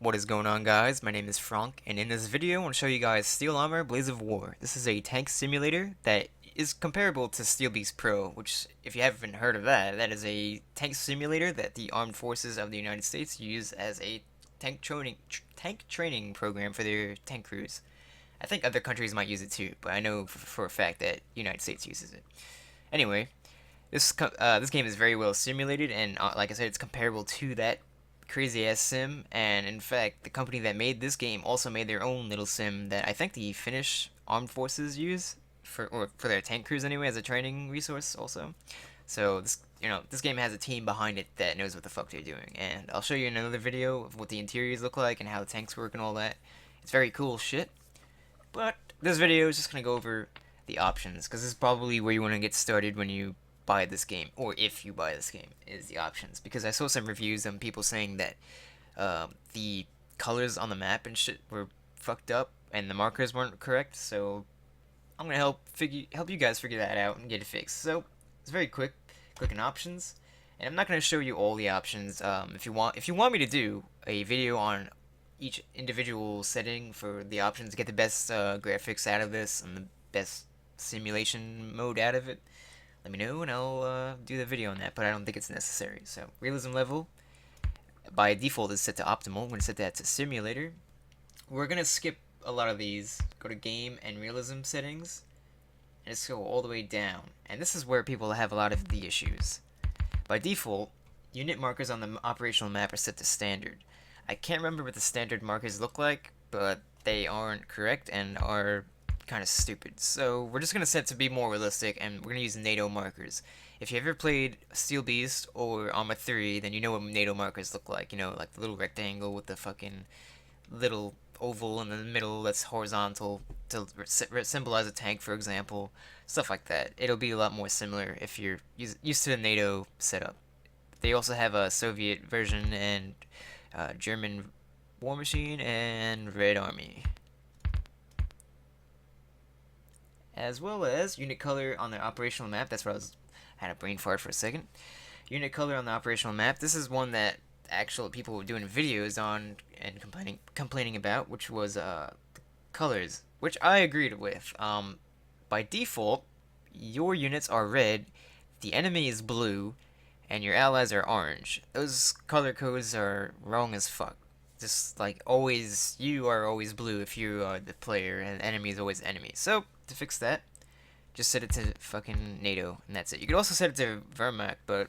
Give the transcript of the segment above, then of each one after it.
What is going on, guys? My name is Frank, and in this video I want to show you guys Steel Armor Blaze of War. This is a tank simulator that is comparable to Steel Beast Pro, which, if you haven't heard of that, that is a tank simulator that the armed forces of the United States use as a tank training program for their tank crews. I think other countries might use it too, but I know for a fact that the United States uses it. Anyway, this game is very well simulated, and like I said, it's comparable to that crazy ass sim. And in fact, the company that made this game also made their own little sim that I think the Finnish armed forces use for their tank crews anyway, as a training resource also. So this game has a team behind it that knows what the fuck they're doing, and I'll show you in another video of what the interiors look like and how the tanks work and all that. It's very cool shit. But this video is just gonna go over the options, because this is probably where you want to get started when you buy this game, or if you buy this game, is the options. Because I saw some reviews and people saying that the colors on the map and shit were fucked up and the markers weren't correct. So I'm gonna help you guys figure that out and get it fixed. So it's very quick. Click on options, and I'm not gonna show you all the options. If you want me to do a video on each individual setting for the options to get the best graphics out of this and the best simulation mode out of it, let me know and I'll do the video on that, but I don't think it's necessary. So realism level by default is set to optimal. I'm going to set that to simulator. We're going to skip a lot of these, go to game and realism settings, and just go all the way down. And this is where people have a lot of the issues. By default, unit markers on the operational map are set to standard. I can't remember what the standard markers look like, but they aren't correct and are kind of stupid. So we're just going to set to be more realistic, and we're going to use Nato Markers. If you ever played Steel Beast or Arma 3, then you know what Nato Markers look like. You know, like the little rectangle with the fucking little oval in the middle that's horizontal to symbolize a tank, for example. Stuff like that. It'll be a lot more similar if you're used to the NATO setup. They also have a Soviet version and German War Machine and Red Army, as well as unit color on the operational map. That's where had a brain fart for a second. Unit color on the operational map. This is one that actual people were doing videos on and complaining about, which was colors, which I agreed with. By default, your units are red, the enemy is blue, and your allies are orange. Those color codes are wrong as fuck. Just like always, you are always blue if you are the player, and enemy is always enemy. So to fix that, just set it to fucking NATO, and that's it. You could also set it to Vermac, but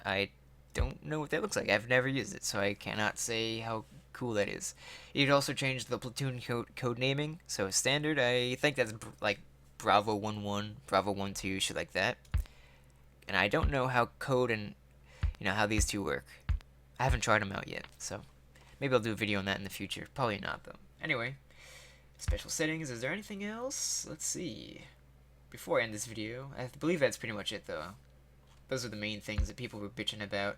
I don't know what that looks like. I've never used it, so I cannot say how cool that is. You could also change the platoon code naming. So standard, I think that's like Bravo 1-1, Bravo 1-2, shit like that. And I don't know how code and how these two work. I haven't tried them out yet, so maybe I'll do a video on that in the future. Probably not though. Anyway, special settings. Is there anything else? Let's see. Before I end this video, I believe that's pretty much it though. Those are the main things that people were bitching about.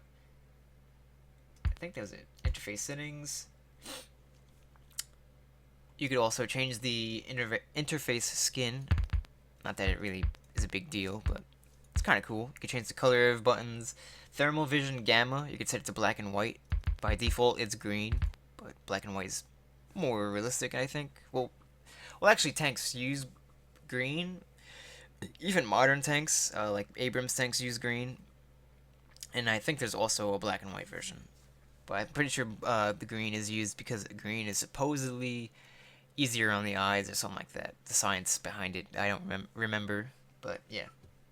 I think that was it. Interface settings. You could also change the interface skin. Not that it really is a big deal, but it's kind of cool. You can change the color of buttons. Thermal vision gamma, you can set it to black and white. By default, it's green, but black and white is more realistic, I think. Well, actually, tanks use green. Even modern tanks, like Abrams tanks, use green. And I think there's also a black and white version. But I'm pretty sure the green is used because green is supposedly easier on the eyes or something like that. The science behind it, I don't remember. But yeah,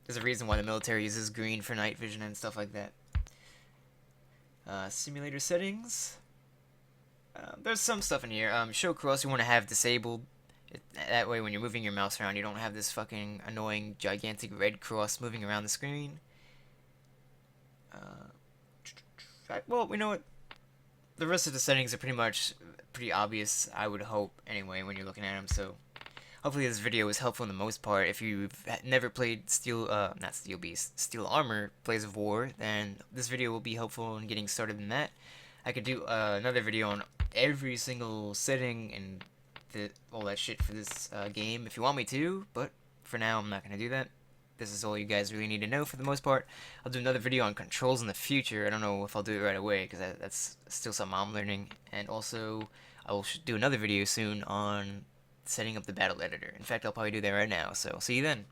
there's a reason why the military uses green for night vision and stuff like that. Simulator settings. There's some stuff in here. Show cross you want to have disabled. That way when you're moving your mouse around, you don't have this fucking annoying gigantic red cross moving around the screen. Well, we know what. The rest of the settings are pretty obvious, I would hope, anyway, when you're looking at them. So hopefully this video was helpful in the most part. If you've never played not Steel Beast, Steel Armor Blaze of War, then this video will be helpful in getting started in that. I could do another video on every single setting and all that shit for this game if you want me to, but for now I'm not going to do that. this is all you guys really need to know for the most part. I'll do another video on controls in the future. I don't know if I'll do it right away because that's still something I'm learning. And also, I will do another video soon on setting up the battle editor. In fact, I'll probably do that right now. So, see you then.